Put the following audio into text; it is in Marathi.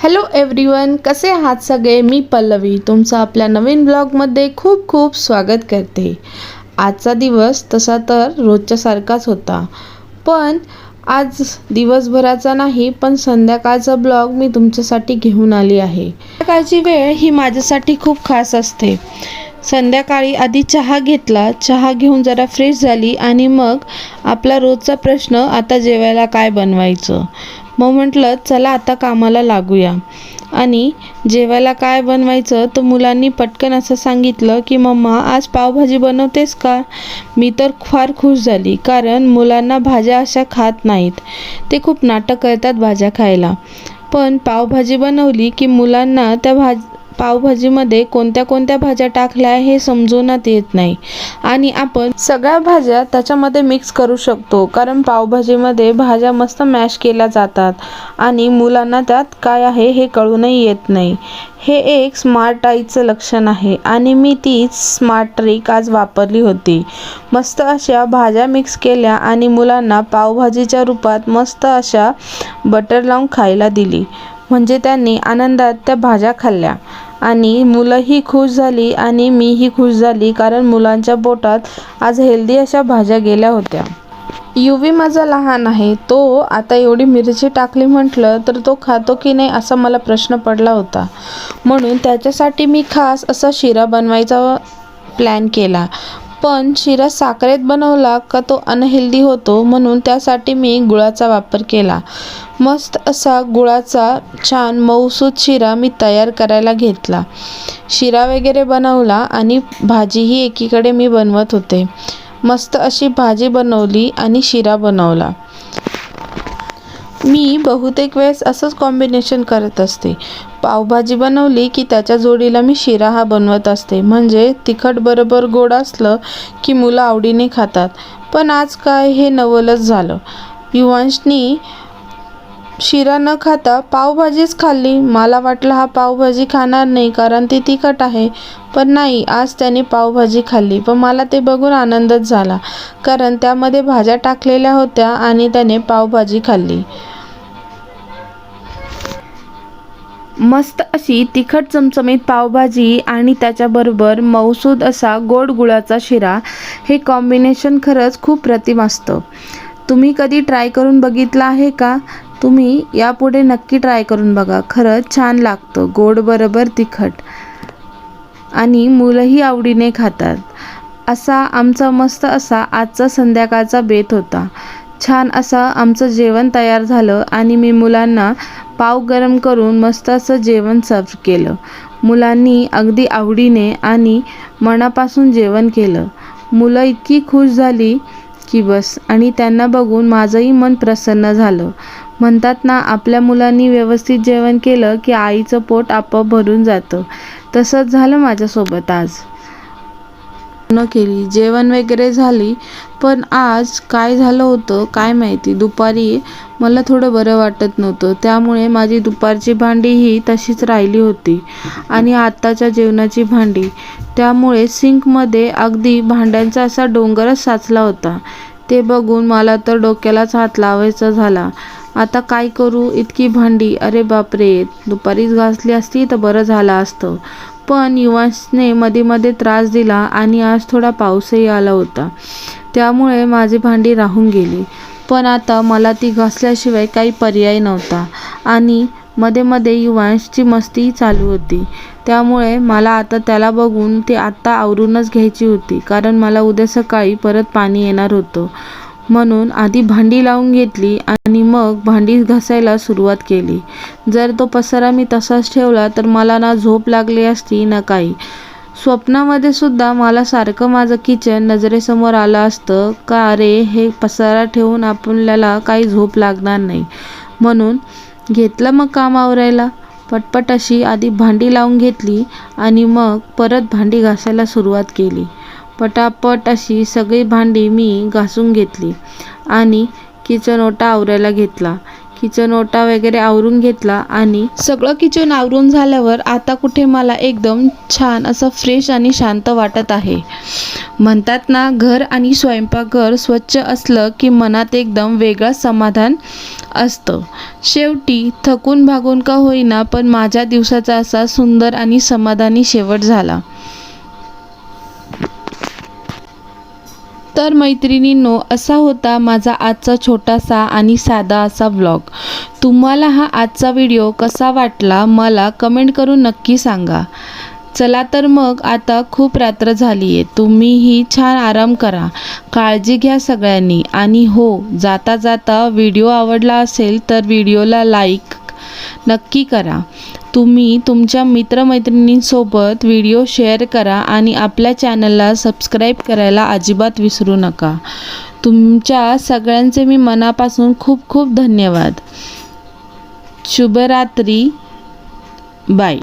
हॅलो एव्हरीवन, कसे आहात सगळे? मी पल्लवी तुमचं आपल्या नवीन ब्लॉगमध्ये खूप खूप स्वागत करते. आजचा दिवस तसा तर रोजच्या सारखाच होता, पण आज दिवसभराचा नाही पण संध्याकाळचा ब्लॉग मी तुमच्यासाठी घेऊन आली आहे. संध्याकाळची वेळ ही माझ्यासाठी खूप खास असते. संध्याकाळी आधी चहा घेतला, चहा घेऊन जरा फ्रेश झाली आणि मग आपला रोजचा प्रश्न, आता जेवायला काय बनवायचं. मग म्हटलं चला आता कामाला लागूया. आणि जेवायला काय बनवायचं तर मुलांनी पटकन असं सांगितलं की मम्मा आज पावभाजी बनवतेस का. मी तर फार खुश झाली, कारण मुलांना भाज्या अशा खात नाहीत. ते खूप नाटक करतात भाज्या खायला. पण पावभाजी बनवली की मुलांना त्या पावभाजीमध्ये कोणत्या कोणत्या भाज्या टाकल्या हे समजूनात येत नाही. आणि आपण सगळ्या भाज्या त्याच्यामध्ये मिक्स करू शकतो, कारण पावभाजीमध्ये भाज्या मस्त मॅश केल्या जातात आणि मुलांना त्यात काय आहे हे कळूनही येत नाही. हे एक स्मार्ट आईचं लक्षण आहे आणि मी तीच स्मार्ट ट्रिक आज वापरली होती. मस्त अशा भाज्या मिक्स केल्या आणि मुलांना पावभाजीच्या रूपात मस्त अशा बटर लावून खायला दिली. म्हणजे त्यांनी आनंदात त्या भाज्या खाल्ल्या आणि मुलंही खुश झाली आणि मीही खुश झाली, कारण मुलांच्या पोटात आज हेल्दी अशा भाज्या गेल्या होत्या. युवी माझा लहान आहे, तो आता एवढी मिरची टाकली म्हटलं तर तो खातो की नाही असा मला प्रश्न पडला होता. म्हणून त्याच्यासाठी मी खास असा शिरा बनवायचा प्लॅन केला. पण शिरा साखरेत बनवला का तो अनहेल्दी होतो, म्हणून त्यासाठी मी गुळाचा वापर केला. मस्त असा गुळाचा छान मऊसूत शिरा मी तयार करायला घेतला. शिरा वगैरे बनवला आणि भाजीही एकीकडे मी बनवत होते. मस्त अशी भाजी बनवली आणि शिरा बनवला. मी बहुतेक वेळेस असंच कॉम्बिनेशन करत असते. पावभाजी बनवली की त्याच्या जोडीला मी शिरा हा बनवत असते, म्हणजे तिखट बरोबर गोड असलं की मुलं आवडीने खातात. पण आज काय हे नवलच झालं. युवांशनी शिरा न खाता पावभाजीच खाल्ली. मला वाटलं हा पावभाजी खाणार नाही कारण ती तिखट आहे, पण नाही, आज त्याने पावभाजी खाल्ली. पण मला ते बघून आनंदच झाला, कारण त्यामध्ये भाज्या टाकलेल्या होत्या आणि त्याने पावभाजी खाल्ली. मस्त अशी तिखट चमचमीत पावभाजी आणि त्याच्याबरोबर मऊसूद असा गोड गुळाचा शिरा, हे कॉम्बिनेशन खरंच खूप प्रतिम असतं. तुम्ही कधी ट्राय करून बघितलं आहे का? तुम्ही यापुढे नक्की ट्राय करून बघा. खरंच छान लागतं, गोड बरोबर तिखट, आणि मुलंही आवडीने खातात. असा आमचा मस्त असा आजचा संध्याकाळचा बेत होता. छान असं आमचं जेवण तयार झालं आणि मी मुलांना पाव गरम करून मस्त असं जेवण सर्व केलं. मुलांनी अगदी आवडीने आणि मनापासून जेवण केलं. मुलं इतकी खुश झाली की बस, आणि त्यांना बघून माझंही मन प्रसन्न झालं. म्हणतात ना, आपल्या मुलांनी व्यवस्थित जेवण केलं की आईचं पोट आपोआप भरून जातं. तसंच झालं माझ्यासोबत आज. केली जेवण वगैरे झाली, पण आज काय झालं होतं काय माहिती, दुपारी मला थोडं बरं वाटत नव्हतं, त्यामुळे माझी दुपारची भांडी ही तशीच राहिली होती आणि आत्ताच्या जेवणाची भांडी, त्यामुळे सिंकमध्ये अगदी भांड्यांचा असा डोंगरच साचला होता. ते बघून मला तर डोक्यालाच हात लावायचा झाला. आता काय करू, इतकी भांडी, अरे बापरे, दुपारीच घासली असती तर बरं झालं असतं. पण युवांशने मध्ये मध्ये त्रास दिला आणि आज थोडा पाऊसही आला होता, त्यामुळे माझी भांडी राहून गेली. पण आता मला ती घासल्याशिवाय काही पर्याय नव्हता आणि मध्ये मध्ये युवांशची मस्तीही चालू होती, त्यामुळे मला आता त्याला बघून ती आत्ता आवरूनच घ्यायची होती, कारण मला उद्या सकाळी परत पाणी येणार होतं. म्हणून आधी भांडी लावून घेतली आणि मग भांडी घासायला सुरुवात केली. जर तो पसारा मी तसाच ठेवला तर मला ना झोप लागली असती ना काही. स्वप्नामध्ये सुद्धा मला सारखं माझं किचन नजरेसमोर आलं असतं का, अरे हे पसारा ठेवून आपल्याला काही झोप लागणार नाही. म्हणून घेतलं मग काम आवरायला. पटपट अशी आधी भांडी लावून घेतली आणि मग परत भांडी घासायला सुरुवात केली. पटापट अशी सगळी भांडी मी घासून घेतली आणि किचन ओटा आवरायला घेतला. किचन ओटा वगैरे आवरून घेतला आणि सगळं किचन आवरून झाल्यावर आता कुठे मला एकदम छान असं फ्रेश आणि शांत वाटत आहे. म्हणतात ना, घर आणि स्वयंपाकघर स्वच्छ असलं की मनात एकदम वेगळं समाधान असतं. शेवटी थकून भागून का होईना पण माझ्या दिवसाचा असा सुंदर आणि समाधानी शेवट झाला. तर मैत्रिणींनो, असा होता माझा आजचा छोटासा आणि साधा असा व्लॉग. तुम्हाला हा आजचा व्हिडिओ कसा वाटला मला कमेंट करून नक्की सांगा. चला तर मग आता खूप रात्र झाली आहे. तुम्हीही छान आराम करा. काळजी घ्या सगळ्यांनी. आणि हो, जाता जाता व्हिडिओ आवडला असेल तर व्हिडिओला लाईक नक्की करा. तुम्ही तुमच्या मित्रमैत्रिणींसोबत व्हिडिओ शेअर करा आणि आपल्या चॅनलला सबस्क्राईब करायला अजिबात विसरू नका. तुमच्या सगळ्यांचे मी मनापासून खूप खूप धन्यवाद. शुभरात्री. बाय.